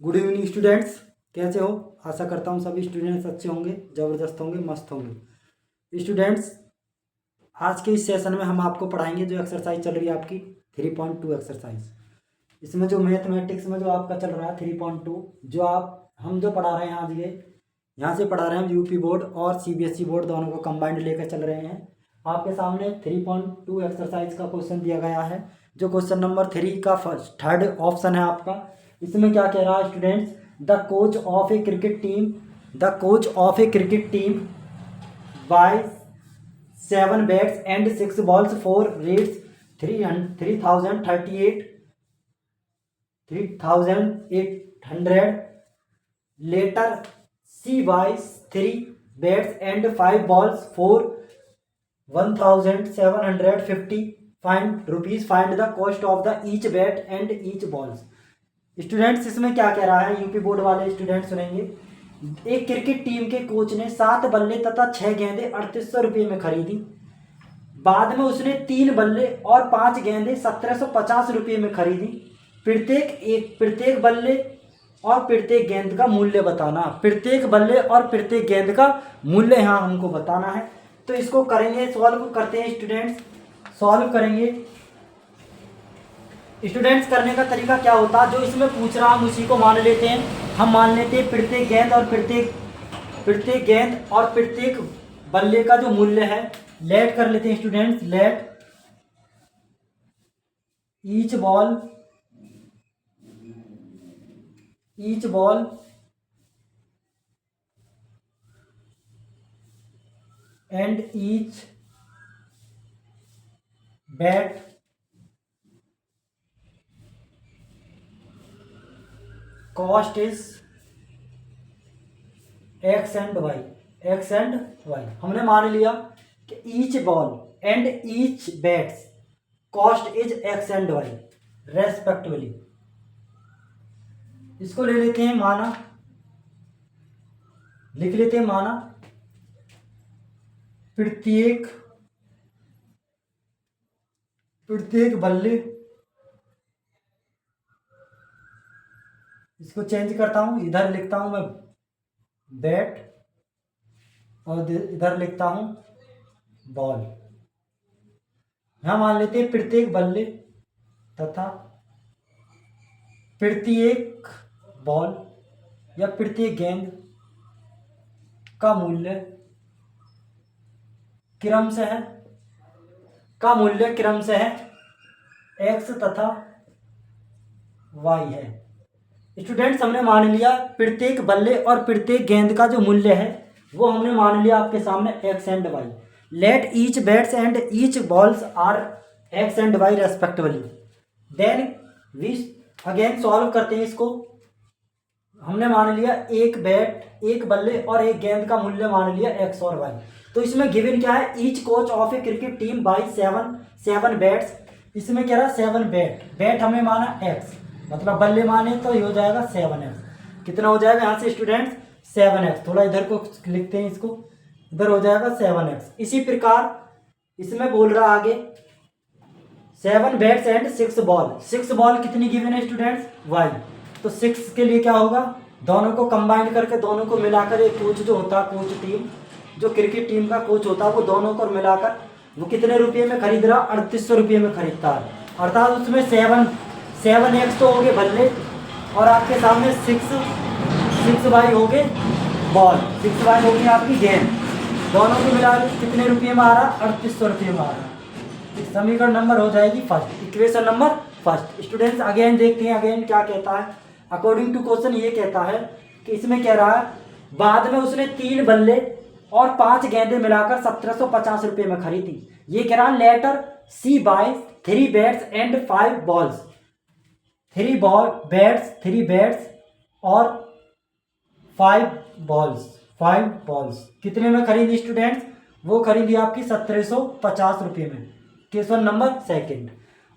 Good evening students, कैसे हो? आशा करता हूँ सभी स्टूडेंट्स अच्छे होंगे, ज़बरदस्त होंगे, मस्त होंगे। स्टूडेंट्स, आज के इस सेशन में हम आपको पढ़ाएंगे जो एक्सरसाइज चल रही है आपकी 3.2 एक्सरसाइज। इसमें जो मैथमेटिक्स में जो आपका चल रहा है 3.2, जो हम जो पढ़ा रहे हैं आज ये यहाँ से पढ़ा रहे हैं यूपी बोर्ड और सीबीएसई बोर्ड दोनों को कंबाइंड लेकर चल रहे हैं। आपके सामने 3.2 एक्सरसाइज का क्वेश्चन दिया गया है, जो क्वेश्चन नंबर 3 का थर्ड ऑप्शन है आपका। इसमें क्या कह रहा है students? The coach of a cricket team by 7 bats and 6 balls for rates 3,800. Later she buys 3 bats and 5 balls for 1,750 rupees. Find the cost of the each bat and each balls. Students, इसमें क्या कह रहा है? UP board वाले student सुनेंगे। एक cricket team के coach ने 7 बल्ले तथा 6 गेंदें 3800 रुपये में खरीदी। बाद में उसने 3 बल्ले और 5 गेंदें 1750 रुपये में खरीदी। प्रत्येक बल्ले और प्रत्येक गेंद का मूल्य बताना। प्रत्येक बल्ले और प्रत्येक गेंद का मूल्य यहाँ हमको बताना है। तो इसको करेंगे, सॉल्व करते हैं स्टूडेंट्स। सॉल्व करेंगे स्टूडेंट्स। करने का तरीका क्या होता है? जो इसमें पूछ रहा हम उसी को मान लेते हैं। हम मान लेते हैं प्रत्येक गेंद और प्रत्येक बल्ले का जो मूल्य है लेट कर लेते हैं students. Let each ball and each bat cost is X and Y. हमने मान लिया कि each ball and each bats cost is X and Y respectively. इसको ले लेते हैं माना, लिख लेते हैं माना। प्रत्येक बल्ले, इसको चेंज करता हूं, इधर लिखता हूं मैं बैट और इधर लिखता हूं बॉल। यहां मान लेते हैं प्रत्येक बल्ले तथा प्रत्येक बॉल या प्रत्येक गेंद का मूल्य क्रम से है एक्स तथा वाई है। स्टूडेंट्स, हमने मान लिया प्रत्येक बल्ले और प्रत्येक गेंद का जो मूल्य है वो हमने मान लिया आपके सामने X and Y. Let each bats and each balls are X and Y respectively. Then we again solve करते हैं इसको। हमने मान लिया एक बैट, एक बल्ले और एक गेंद का मूल्य मान लिया एक्स और वाई। तो इसमें गिवन क्या है? Each coach of a cricket team by 7 bats. इसमें क्या रहा? 7 बैट हमने माना एक्स, मतलब बल्ले माने तो ये हो जाएगा 7x। कितना हो जाएगा यहाँ से स्टूडेंट्स? 7x। थोड़ा इधर को लिखते हैं, इसको इधर हो जाएगा 7x। इसी प्रकार इसमें बोल रहा आगे 7 बैट्स एंड 6 बॉल। 6 बॉल कितनी गिवन है स्टूडेंट्स? वाई। तो 6 के लिए क्या होगा? दोनों को कंबाइन करके, दोनों को मिलाकर एक कोच जो होता है, कोच टीम जो क्रिकेट टीम का कोच होता है, वो दोनों को मिलाकर वो कितने रुपये में खरीद रहा? 3800 रुपये में खरीदता है। अर्थात उसमें 7x तो हो गए बल्ले और आपके सामने 6 बाई हो गए बॉल, 6 बाई हो गई आपकी गेंद। दोनों को मिला कितने रुपये में आ रहा? 3800 रुपये में आ रहा। समीकरण नंबर हो जाएगी first, equation number first. Students, again देखते हैं अगेन क्या कहता है। अकॉर्डिंग टू क्वेश्चन ये कहता है कि इसमें कह रहा है बाद में उसने 3 बल्ले और 5 गेंदें मिलाकर 1750 रुपये में खरीदी। ये कह रहा है letter C by 3 bats and 5 balls. 3 bats और 5 बॉल्स कितने में खरीदी स्टूडेंट्स? वो खरीदी आपकी 1750 रुपये में। Question number second.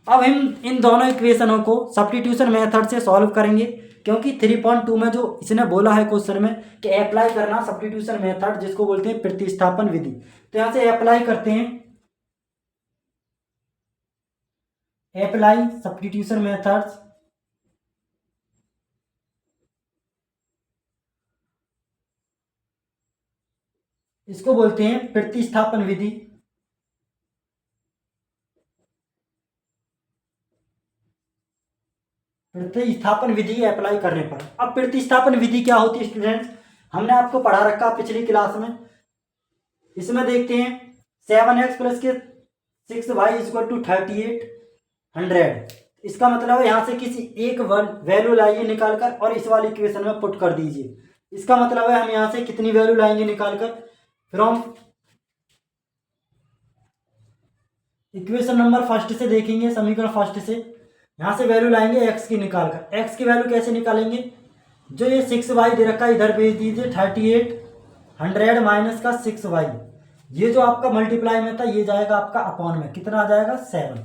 अब हम इन दोनों इक्वेशनों को सब्स्टिट्यूशन मेथड से सॉल्व करेंगे, क्योंकि 3.2 में जो इसने बोला है क्वेश्चन में कि अप्लाई करना सब्स्टिट्यूशन मेथड, जिसको बोलते हैं प्रतिस्थापन विधि। तो यहाँ से अप्लाई करते हैं, अप्लाई सब्स्टिट्यूशन मेथड्स। इसको बोलते हैं प्रतिस्थापन विधि। प्रतिस्थापन विधि अप्लाई करने पर, अब प्रतिस्थापन विधि क्या होती है स्टूडेंट्स, हमने आपको पढ़ा रखा पिछली क्लास में। इसमें देखते हैं 7x प्लस के 6y इक्वल टू 3800। इसका मतलब है यहाँ से किसी एक वैल्यू लाइए निकालकर और इस वाली इक्वेशन में पुट कर दीजिए। इसका मतलब है हम यहाँ से कितनी वैल्यू लाएंगे निकालकर, फ्रॉम इक्वेशन नंबर फर्स्ट से देखेंगे, समीकरण फर्स्ट से यहाँ से वैल्यू लाएंगे x की निकालकर। x की वैल्यू कैसे निकालेंगे, जो ये 6y दे रखा है इधर भेज दीजिए, 3800 माइनस का 6y, ये जो आपका मल्टीप्लाई में था ये जाएगा आपका अपॉन में, कितना आ जाएगा 7।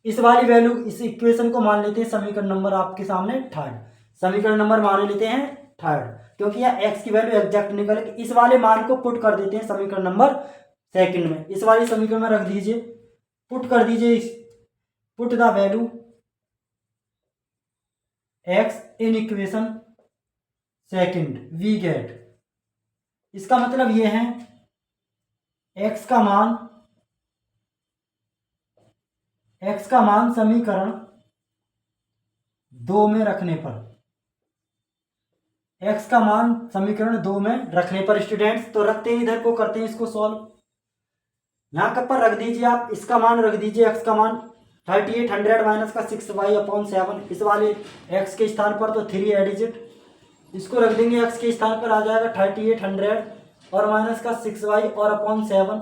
इस वाली वैल्यू, इस इक्वेशन को मान लेते हैं समीकरण नंबर आपके सामने थर्ड, समीकरण नंबर मान लेते हैं थर्ड, क्योंकि यहाँ x की वैल्यू एग्जैक्ट निकलेगी। इस वाले मान को पुट कर देते हैं समीकरण नंबर सेकंड में, इस वाली समीकरण में रख दीजिए, पुट कर दीजिए, put the value x in equation second we get. इसका मतलब ये है x का मान समीकरण 2 में रखने पर, x का मान समीकरण 2 में रखने पर स्टूडेंट्स, तो रखते हैं इधर को, करते हैं इसको सॉल्व। यहाँ पर रख दीजिए आप, इसका मान रख दीजिए x का मान 3800 माइनस का 6y अपॉन 7, इस वाले x के स्थान पर तो 3 एडिजिट, इसको रख देंगे x के स्थान पर आ जाएगा 3800 और माइनस का 6y और अपॉन 7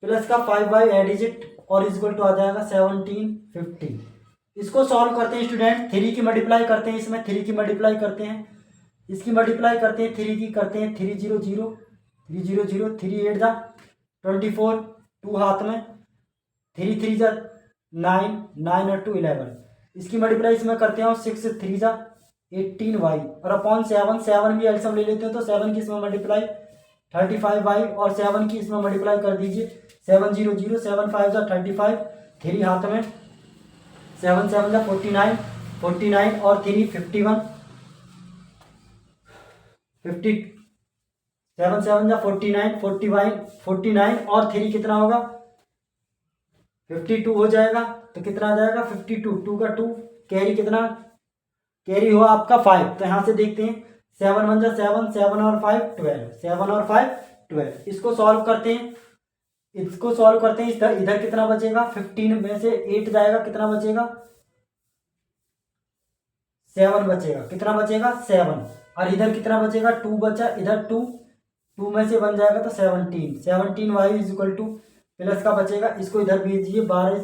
प्लस का 5y एडिजिट और इक्वल टू आ जाएगा 1750। इसको सॉल्व करते हैं स्टूडेंट, 3 की मल्टीप्लाई करते हैं, इसमें 3 की मल्टीप्लाई करते हैं, इसकी मल्टीप्लाई करते हैं 3 की, करते हैं 300 300 3 8 जा 24, 2 हाथ में, 3 3 जा 9 9 और 2 11, इसकी मल्टीप्लाई इसमें करते हैं और 6 3 जा 18y और अपॉन 7, 7 भी एलसीएम ले लेते हैं तो 7 की इसमें मल्टीप्लाई 35y और 7 की इसमें मल्टीप्लाई कर दीजिए 700 7 5 जा 35, 3 हाथ में, 7 7 जा 49 49 और 3 51 50, 7 7 जा 49 49 और 3 कितना होगा 52 हो जाएगा, तो कितना आ जाएगा 52, 2 का 2, कैरी कितना, कैरी हुआ आपका 5, तो यहाँ से देखते हैं 7 1 जा 7, 7 और 5 12, 7 और 5 12, इसको सॉल्व करते हैं, इसको सॉल्व करते हैं, इधर इधर कितना बचेगा, 15 में से 8 जाएगा, कितना बचेगा 7 बचेगा, कितना बचेगा 7, और इधर कितना बचेगा 2 बचा, इधर 2 में से 1 जाएगा तो 17y is equal two plus का बचेगा, इसको इधर भेजिए 12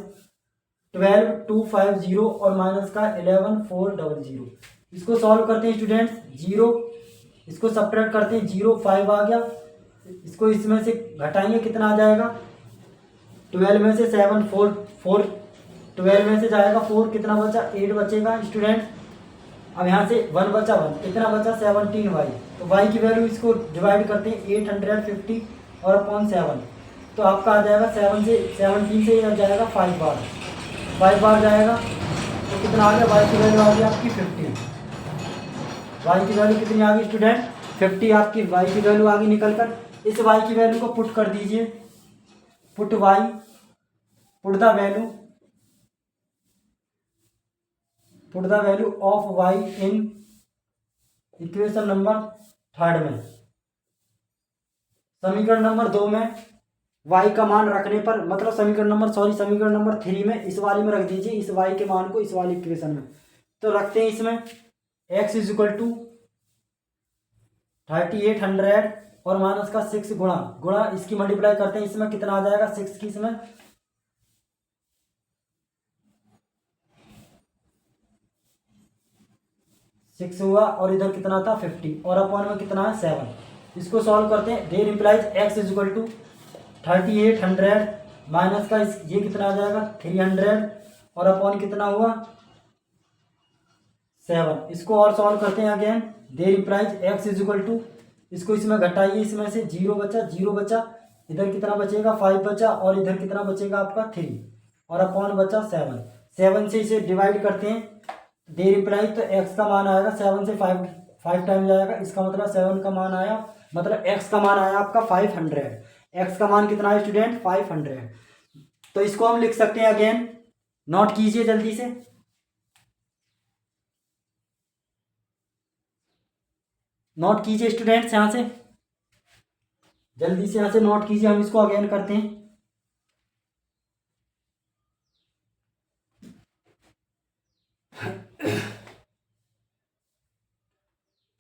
12 250 और माइनस का 11 400, इसको सॉल्व करते हैं स्टूडेंट्स, 0 इसको सब्ट्रैक्ट करते हैं, 0 5 आ गया, इसको इसमें से घटाएंगे कितना आ जाएगा, 12 में से 7 4 12 में से जाएगा 4, कितना बचा 8 बचेगा स्टूडेंट्स। अब यहाँ से 1 बचा, 1 कितना बचा 17y, तो y की वैल्यू इसको डिवाइड करते हैं 850 और अपॉन 7, तो आपका आ जाएगा 7 से 17 से आ जाएगा 5 बार जाएगा, तो कितना आ गया, y की वैल्यू आ गई आपकी 50, y की वैल्यू कितनी आ गई स्टूडेंट 50, आपकी y की वैल्यू आ गई निकल कर। इस y की वैल्यू को पुट कर दीजिए, put y, put the value of y in equation number third में, समीकरण नंबर 2 में y का मान रखने पर, मतलब समीकरण नंबर 3 में इस वाली में रख दीजिए इस y के मान को इस वाली इक्वेशन में, तो रखते हैं इसमें x इज इक्वल टू 3800 और माइनस का 6 गुणा इसकी मल्टीप्लाई करते हैं, इसमें कितना आ जाएगा 6 की, इसमें 6 हुआ और इधर कितना था 50 और अपॉन में कितना है 7, इसको सॉल्व करते हैं, there implies x is equal to 3800 minus का ये कितना आ जाएगा 300 और अपॉन कितना हुआ 7, इसको और सॉल्व करते हैं again, there implies x is equal to, इसको इसमें घटाइए, इसमें से 0 बचा, इधर कितना बचेगा 5 बचा और इधर कितना बचेगा आपका 3 और अपॉन बचा 7 से इसे डिवाइड करते हैं, देयर इंप्लाइज तो x का मान आएगा 7 से 5 टाइम जाएगा, इसका मतलब 7 का मान आया मतलब एक्स का मान आया आपका 500। एक्स का मान कितना है स्टूडेंट 500। तो इसको हम लिख सकते हैं अगेन, नोट कीजिए जल्दी से। नोट कीजिए स्टूडेंट्स यहाँ से, जल्दी से यहाँ से नोट कीजिए, हम इसको अगेन करते हैं।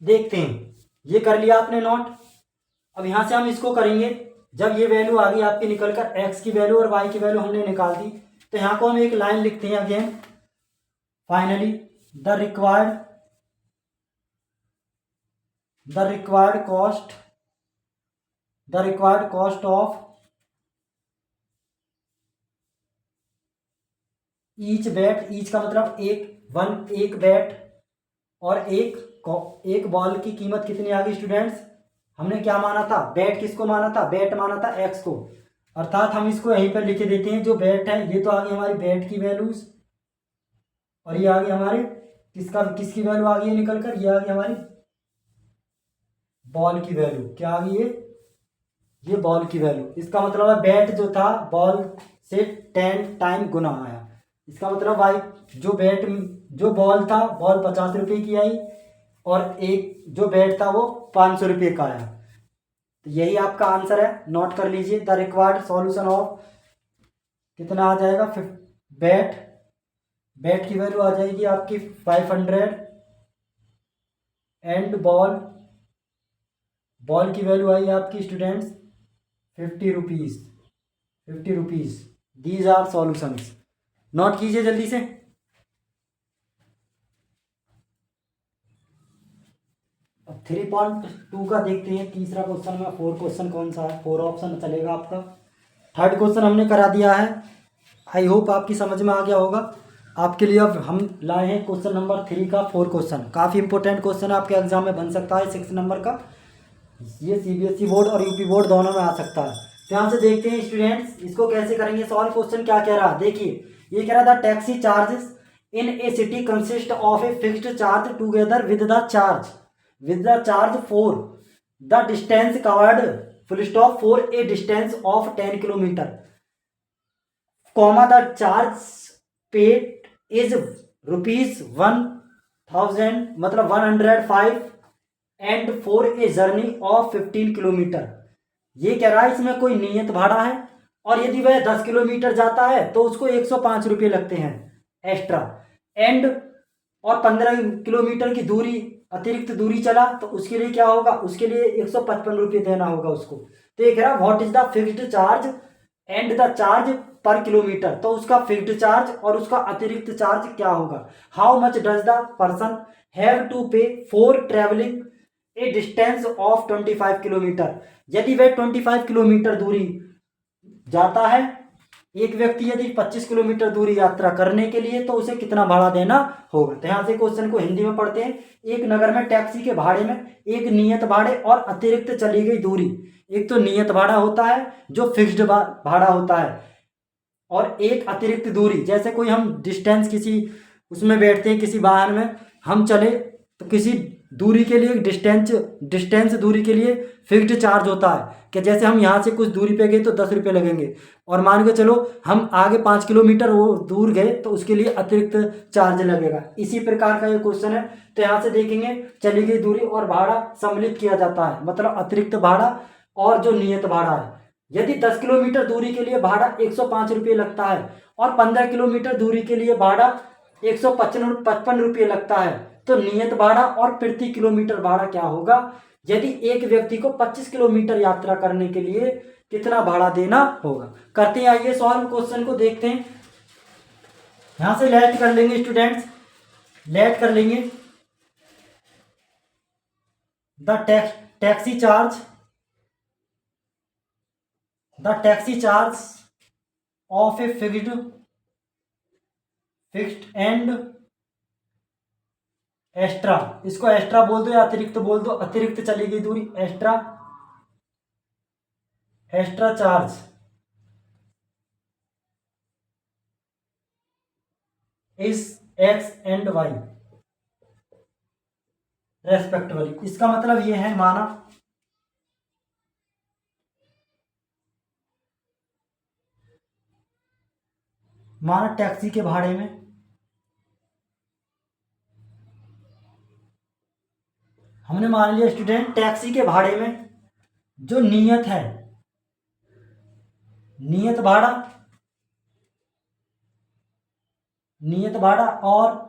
देखते हैं, ये कर लिया आपने नोट। अब यहाँ से हम इसको करेंगे, जब ये वैल्यू आ गई आपकी निकल कर, एक्स की वैल्यू और वाई की वैल्यू हमने निकाल दी, तो यहाँ को हम एक लाइन लिखते हैं again, finally the required cost of each bat, each का मतलब एक बैट, और एक बॉल की कीमत कितनी आ गई स्टूडेंट्स, हमने क्या माना था, बैट किसको माना था, बैट माना था एक्स को, अर्थात हम इसको यहीं पर लिख देते हैं, जो बैट है ये तो आ गई हमारी बैट की वैल्यूज, और ये आ गई हमारी किसकी वैल्यू आ गई है निकल कर, ये आ गई हमारी बॉल की वैल्यू, क्या आ गई ये बॉल की वैल्यू। इसका मतलब है बैट जो था बॉल से 10 टाइम गुना आया। इसका मतलब भाई जो बॉल था, बॉल 50 रुपये की आई, और एक जो बैट था वो 500 रुपये का आया। तो यही आपका आंसर है, नोट कर लीजिए। द रिक्वायर्ड सॉल्यूशन ऑफ कितना आ जाएगा, बैट की वैल्यू आ जाएगी आपकी 500, एंड बॉल की वैल्यू आई आपकी students 50 rupees. These are solutions, note कीजिए जल्दी से। अब 3.2 का देखते हैं, तीसरा क्वेश्चन में 4 क्वेश्चन कौन सा है, 4 ऑप्शन चलेगा आपका। थर्ड क्वेश्चन हमने करा दिया है, आई होप आपकी समझ में आ गया होगा। आपके लिए अब हम लाए हैं क्वेश्चन नंबर 3 का 4 क्वेश्चन, काफ़ी इंपॉर्टेंट क्वेश्चन है, आपके एग्जाम में बन सकता है 6 नंबर का। ये सीबीएसई बोर्ड और यूपी बोर्ड दोनों में आ सकता है। तो यहाँ से देखते हैं स्टूडेंट्स, इसको कैसे करेंगे सॉल्व। क्वेश्चन क्या कह रहा है देखिए, ये कह रहा था taxi charges in A city consist of a fixed charge together with the charge for the distance covered full stop for a distance of 10 kilometre, comma the charge paid is ₹1000 मतलब 105 and for a journey of 15 kilometre. ये कह रहा है इसमें कोई नियत भाड़ा है, और यदि वह 10 किलोमीटर जाता है तो उसको 105 रुपये लगते हैं एक्स्ट्रा, एंड और 15 किलोमीटर की दूरी अतिरिक्त दूरी चला तो उसके लिए क्या होगा, उसके लिए 155 रुपये देना होगा उसको। तो ये कह रहा what is the fixed charge and the charge पर किलोमीटर, तो उसका फिक्स्ड चार्ज और उसका अतिरिक्त चार्ज क्या होगा। How much does the person have to pay for travelling a distance of 25 kilometre, यदि वह 25 किलोमीटर दूरी जाता है, एक व्यक्ति यदि 25 किलोमीटर दूरी यात्रा करने के लिए, तो उसे कितना भाड़ा देना होगा। तो यहाँ से क्वेश्चन को हिंदी में पढ़ते हैं। एक नगर में टैक्सी के भाड़े में एक नियत भाड़े और अतिरिक्त चली गई दूरी, एक तो नियत भाड़ा होता है जो फिक्स्ड भाड़ा होता है, और एक अतिरिक्त दूरी, जैसे कोई हम डिस्टेंस किसी उसमें बैठते हैं, किसी वाहन में हम चले तो किसी दूरी के लिए डिस्टेंस दूरी के लिए फिक्स्ड चार्ज होता है कि जैसे हम यहाँ से कुछ दूरी पे गए तो 10 रुपये लगेंगे, और मान के चलो हम आगे 5 किलोमीटर वो दूर गए तो उसके लिए अतिरिक्त चार्ज लगेगा। इसी प्रकार का ये क्वेश्चन है। तो यहाँ से देखेंगे चली गई दूरी और भाड़ा सम्मिलित किया जाता है, मतलब अतिरिक्त भाड़ा और जो नियत भाड़ा है। यदि 10 किलोमीटर दूरी के लिए भाड़ा 105 रुपये लगता है और 15 किलोमीटर दूरी के लिए भाड़ा 155 रुपये लगता है, तो नियत भाड़ा और प्रति किलोमीटर भाड़ा क्या होगा, यदि एक व्यक्ति को 25 किलोमीटर यात्रा करने के लिए कितना भाड़ा देना होगा। करते हैं, आइए सॉल्व क्वेश्चन को देखते हैं। यहां से लेट कर लेंगे स्टूडेंट्स, लेट कर लेंगे the taxi charge of a fixed and extra, इसको एक्स्ट्रा बोल दो या अतिरिक्त बोल दो, अतिरिक्त चली गई दूरी, एक्स्ट्रा चार्ज इस एक्स एंड वाई रेस्पेक्टिवली। इसका मतलब ये है, माना माना टैक्सी के भाड़े में, हमने मान लिया स्टूडेंट टैक्सी के भाड़े में जो नियत है, नियत भाड़ा, नियत भाड़ा और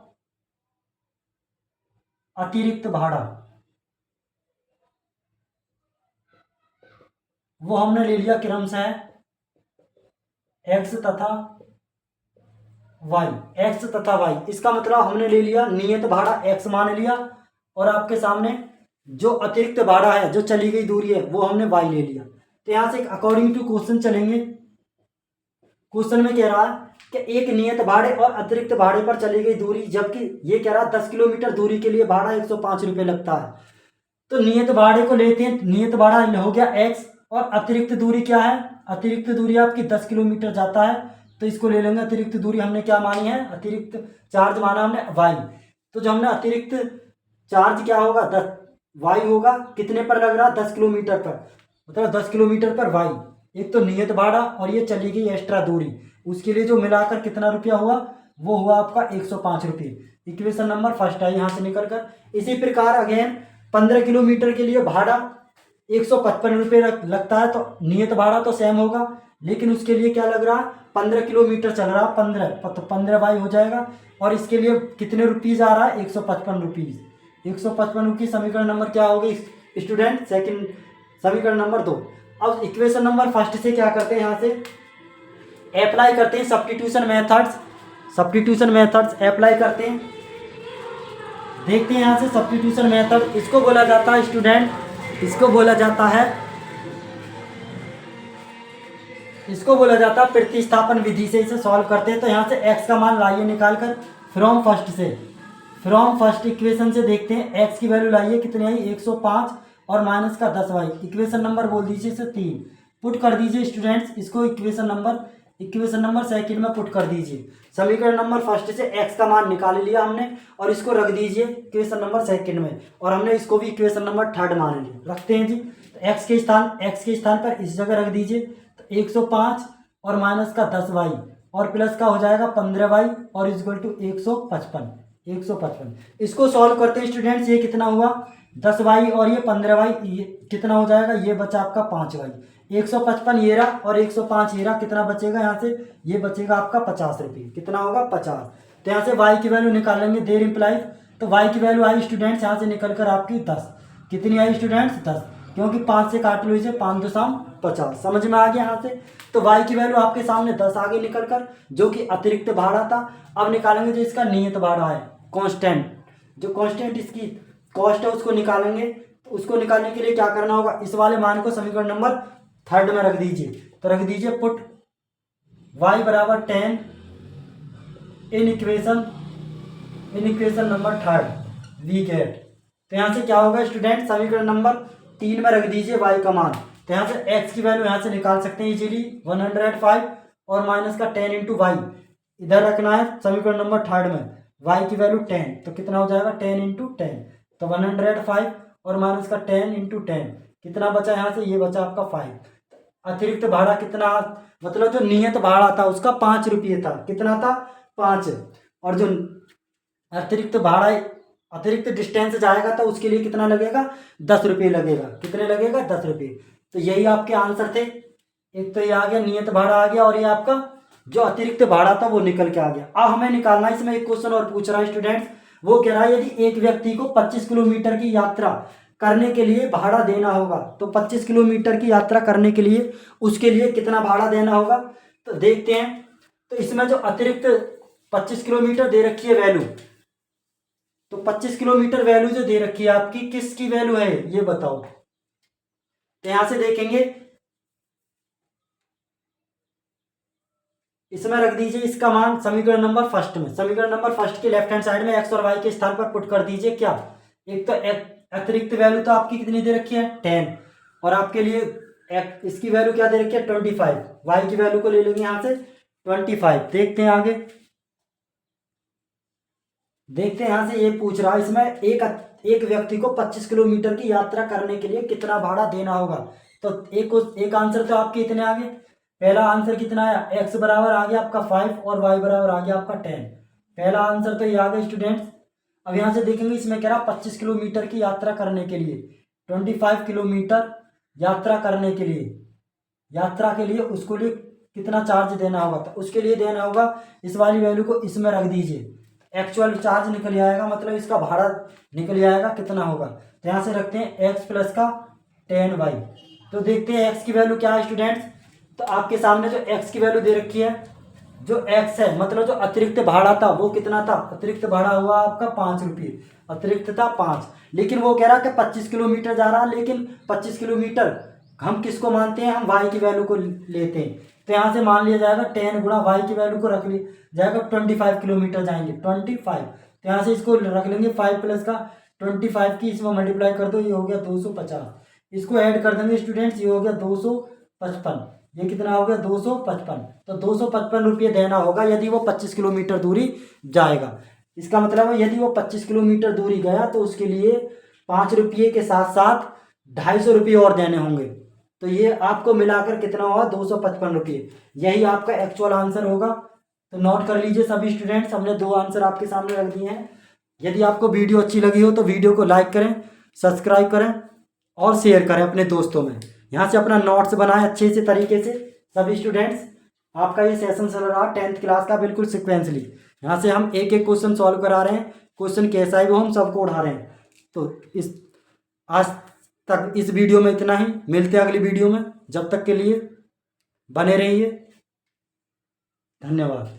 अतिरिक्त भाड़ा, वो हमने ले लिया क्रमशः एक्स तथा वाई, एक्स तथा वाई। इसका मतलब हमने ले लिया नियत भाड़ा एक्स मान लिया और आपके सामने जो अतिरिक्त भाड़ा है, जो चली गई दूरी है, वो हमने वाई ले लिया। तो यहाँ से अकॉर्डिंग टू क्वेश्चन चलेंगे। क्वेश्चन में कह रहा है कि एक नियत भाड़े और अतिरिक्त भाड़े पर चली गई दूरी, जबकि ये कह रहा है 10 किलोमीटर दूरी के लिए भाड़ा 105 रुपये लगता है। तो नियत भाड़े को लेते हैं, नियत भाड़ा हो गया एक्स और अतिरिक्त दूरी क्या है, अतिरिक्त दूरी आपकी 10 किलोमीटर जाता है, तो इसको ले लेंगे। अतिरिक्त दूरी हमने क्या मानी है, अतिरिक्त चार्ज माना हमने वाई। तो जो हमने अतिरिक्त चार्ज क्या होगा, 10 वाई होगा, कितने पर लग रहा है, 10 किलोमीटर पर, मतलब 10 किलोमीटर पर वाई। एक तो नियत भाड़ा और ये चली गई एक्स्ट्रा दूरी, उसके लिए जो मिलाकर कितना रुपया हुआ, वो हुआ आपका 105 रुपये। इक्वेशन नंबर फर्स्ट है यहाँ से निकल कर। इसी प्रकार अगेन 15 किलोमीटर के लिए भाड़ा 155 रुपये लगता है, तो नियत भाड़ा तो सेम होगा, लेकिन उसके लिए क्या लग रहा है, 15 किलोमीटर चल रहा है, 15 तो 15 बाई हो जाएगा। और इसके लिए कितने रुपीज़ आ रहा है, 155 रुपीज़। 155 रुपये समीकरण नंबर क्या होगी स्टूडेंट, सेकंड समीकरण नंबर 2। अब इक्वेशन नंबर फर्स्ट से क्या करते हैं, यहाँ से अप्लाई करते हैं substitution methods, substitution methods apply करते हैं। देखते हैं यहाँ से सब्स्टिट्यूशन मेथड, इसको बोला जाता है स्टूडेंट, इसको बोला जाता है, इसको बोला जाता है प्रतिस्थापन विधि से इसे सॉल्व करते हैं। तो यहाँ से x का मान लाइए निकाल कर, फ्रॉम फर्स्ट से, फ्रॉम फर्स्ट इक्वेशन से देखते हैं x की वैल्यू लाइए, कितनी आई 105 और माइनस का 10 वाई। इक्वेशन नंबर बोल दीजिए इसे 3, पुट कर दीजिए स्टूडेंट्स इसको इक्वेशन नंबर सेकंड में पुट कर दीजिए। समीकरण नंबर फर्स्ट से x का मान निकाल लिया हमने और इसको रख दीजिए इक्वेशन नंबर सेकंड में, और हमने इसको भी इक्वेशन नंबर थर्ड मान लिया। रखते हैं जी, तो x के स्थान पर इस जगह रख दीजिए, तो 105 और माइनस का 10 वाई और प्लस का हो जाएगा 15 वाई और इक्वल टू 155। इसको सॉल्व करते हैं स्टूडेंट्स, ये कितना हुआ 10 वाई और ये 15 वाई, ये कितना हो जाएगा, ये बचा आपका 5 वाई। 155 ये रहा और 105 ये रहा, कितना बचेगा यहाँ से, ये बचेगा आपका 50 रुपये, कितना होगा 50। तो यहाँ से y की वैल्यू निकालेंगे, देर इम्प्लाइज, तो y की वैल्यू आई स्टूडेंट्स यहाँ से निकल कर आपकी 10, कितनी आई स्टूडेंट्स 10, क्योंकि 5 से काट लो इसे, 5 2 50, समझ में आ गया यहाँ से। तो y की वैल्यू आपके सामने 10 आगे निकल कर, जो कि अतिरिक्त भाड़ा था। अब निकालेंगे जो इसका नियत भाड़ा है, कॉन्स्टेंट, जो कॉन्स्टेंट इसकी कॉस्ट है उसको निकालेंगे। तो उसको निकालने के लिए क्या करना होगा, इस वाले मान को समीकरण नंबर थर्ड में रख दीजिए। तो रख दीजिए पुट y बराबर 10 in equation number third we get. तो यहाँ से क्या होगा स्टूडेंट, समीकरण नंबर 3 में रख दीजिए y का मान। तो यहाँ से x की वैल्यू यहाँ से निकाल सकते हैं इजीली, 105 और माइनस का 10 इंटू वाई इधर रखना है समीकरण नंबर थर्ड में, y की वैल्यू 10, तो कितना हो जाएगा 10 इंटू 10, तो 105 और माइनस का 10 इंटू 10, कितना बचा यहाँ से, ये बचा आपका 5। अतिरिक्त भाड़ा कितना, मतलब जो नियत भाड़ा था उसका 5 रुपये था, कितना था 5, और जो अतिरिक्त भाड़ा अतिरिक्त डिस्टेंस जाएगा तो उसके लिए कितना लगेगा 10 रुपये लगेगा, कितने लगेगा 10 रुपये। तो यही आपके आंसर थे, एक तो ये आ गया नियत भाड़ा आ गया और ये आपका जो अतिरिक्त भाड़ा था वो निकल के आ गया। अब हमें निकालना है, इसमें एक क्वेश्चन और पूछ रहा है स्टूडेंट्स, वो कह रहा है यदि एक व्यक्ति को 25 किलोमीटर की यात्रा करने के लिए भाड़ा देना होगा, तो 25 किलोमीटर की यात्रा करने के लिए उसके लिए कितना भाड़ा देना होगा। तो देखते हैं, तो इसमें जो अतिरिक्त 25 किलोमीटर दे रखी है वैल्यू, तो 25 किलोमीटर वैल्यू जो दे रखी है आपकी, किसकी वैल्यू है ये बताओ। तो यहां से देखेंगे, इसमें रख दीजिए इसका मान समीकरण नंबर फर्स्ट में, समीकरण नंबर फर्स्ट के लेफ्ट हैंड साइड में x और y के स्थान पर पुट कर दीजिए। क्या, एक तो अतिरिक्त वैल्यू तो आपकी कितनी दे रखी है 10, और आपके लिए इसकी वैल्यू क्या दे रखी है 25, y की वैल्यू को ले लेंगे यहाँ से 25। देखते हैं आगे, देखते हैं यहाँ से ये पूछ रहा है, इसमें एक व्यक्ति को 25 किलोमीटर की यात्रा करने के लिए कितना भाड़ा देना होगा। तो एक आंसर तो आपके इतने आगे, पहला आंसर कितना आया, एक्स बराबर आ गया आपका 5 और वाई बराबर आ गया आपका 10। पहला आंसर तो ये आ गया स्टूडेंट्स। अब यहाँ से देखेंगे इसमें कह रहा 25 किलोमीटर की यात्रा करने के लिए, 25 किलोमीटर यात्रा करने के लिए, यात्रा के लिए उसको लिए कितना चार्ज देना होगा, तो उसके लिए देना होगा इस वाली वैल्यू को इसमें रख दीजिए, एक्चुअल चार्ज निकल आएगा, मतलब इसका भाड़ा निकल आएगा कितना होगा। तो यहाँ से रखते हैं एक्स प्लस का 10y। तो देखते हैं एक्स की वैल्यू क्या है स्टूडेंट्स। तो आपके सामने जो एक्स की वैल्यू दे रखी है, जो एक्स है मतलब जो अतिरिक्त भाड़ा था वो कितना था, अतिरिक्त भाड़ा हुआ आपका 5 रुपये, अतिरिक्त था 5। लेकिन वो कह रहा कि 25 किलोमीटर जा रहा है, लेकिन 25 किलोमीटर हम किसको मानते हैं, हम वाई की वैल्यू को लेते हैं। तो यहाँ से मान लिया जाएगा 10 गुणा वाई की वैल्यू को रख लिया जाएगा, 25 किलोमीटर जाएंगे 25। तो यहाँ से इसको रख लेंगे 5 प्लस का 25 की इसमें मल्टीप्लाई कर दो, ये हो गया 250। इसको ऐड कर देंगे स्टूडेंट्स, ये हो गया 255, ये कितना हो गया 255। तो 255 रुपये देना होगा यदि वो 25 किलोमीटर दूरी जाएगा। इसका मतलब है यदि वो 25 किलोमीटर दूरी गया तो उसके लिए 5 रुपये के साथ साथ 250 रुपये और देने होंगे। तो ये आपको मिलाकर कितना होगा 255 रुपये, यही आपका एक्चुअल आंसर होगा। तो नोट कर लीजिए सभी स्टूडेंट्स, हमने 2 आंसर आपके सामने रख दिए हैं। यदि आपको वीडियो अच्छी लगी हो तो वीडियो को लाइक करें, सब्सक्राइब करें और शेयर करें अपने दोस्तों में। यहाँ से अपना नोट्स बनाएं अच्छे से तरीके से सभी स्टूडेंट्स। आपका ये सेशन चल रहा है 10th क्लास का बिल्कुल सिक्वेंसली। यहाँ से हम एक एक क्वेश्चन सॉल्व करा रहे हैं, क्वेश्चन कैसा है वो हम सबको उठा रहे हैं। तो इस आज तक इस वीडियो में इतना ही, मिलते हैं अगली वीडियो में, जब तक के लिए बने रहिए, धन्यवाद।